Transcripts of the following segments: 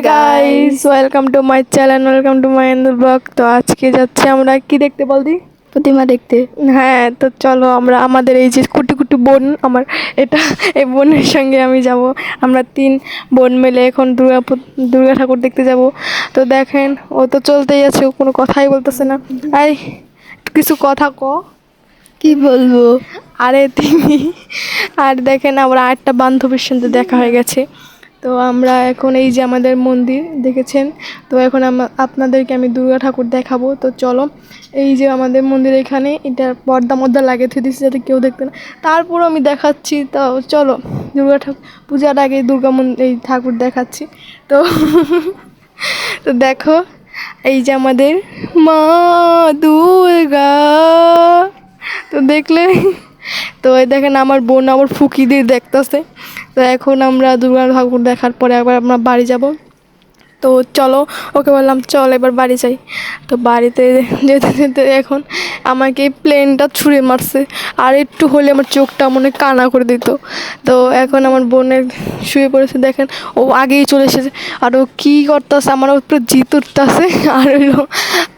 Guys, welcome to my channel, welcome to my blog. তো আজকে যাচ্ছি আমরা কি দেখতে বলদি? প্রতিমা দেখতে। হ্যাঁ, তো চলো আমরা আমাদের এই যে কুটি কুটি বোন, আমার এটা এই বোনের সঙ্গে আমি যাব। আমরা 3 বোন মিলে এখন দুর্গা ঠাকুর দেখতে যাব। তো দেখেন, ও তো চলতেই আছে, ও কোনো কথাই বলতেছে না। এই কিছু কথা ক। কি বলবো? আরে তিনি আর দেখেন, আমরা আরেকটা বান্ধবীর সঙ্গে দেখা হয়ে গেছে। তো আমরা এখন এই যে আমাদের মন্দির দেখেছেন, তো এখন আপনাদেরকে আমি দুর্গা ঠাকুর দেখাবো। তো চলো, এই যে আমাদের মন্দির, এখানে এটা পর্দা মর্দা লাগিয়ে থুয়ে দিচ্ছি যাতে কেউ দেখতে না, তারপরও আমি দেখাচ্ছি। তো চলো, দুর্গা ঠাকুর পূজার আগে এই ঠাকুর দেখাচ্ছি। তো তো দেখো, এই যে আমাদের মা দুর্গা, তো দেখলে, তো এই দেখেন আমার বোন আমার ফুকি দিয়ে দেখতেছে। তো এখন আমরা দুর্গা ঠাকুর দেখার পরে আবার আমরা বাড়ি যাব। তো চলো, ওকে বললাম চল এবার বাড়ি যাই। তো বাড়িতে যেতে যেতে এখন আমাকে প্লেনটা ছুঁড়ে মারছে, আর একটু হলে আমার চোখটা মনে কানা করে দিত। তো এখন আমার বোনের শুয়ে পড়েছে, দেখেন ও আগেই চলে এসেছে। আর ও কী করতেছে, আমার উপরে জিত উঠতেছে, আর হইলো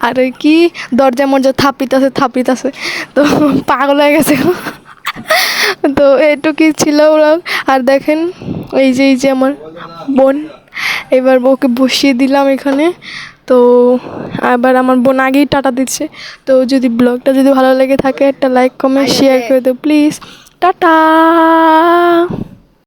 আর ওই কি দরজা মরজা থাপিতাছে। তো পাগল হয়ে গেছে। তো এটুকুই ছিল ওরা। আর দেখেন, এই যে আমার বোন, এবার ওকে বসিয়ে দিলাম এখানে। তো আবার আমার বোন আগেই টাটা দিচ্ছে। তো যদি ব্লগটা যদি ভালো লেগে থাকে, একটা লাইক কমেন্ট শেয়ার করে দেও প্লিজ। টাটা।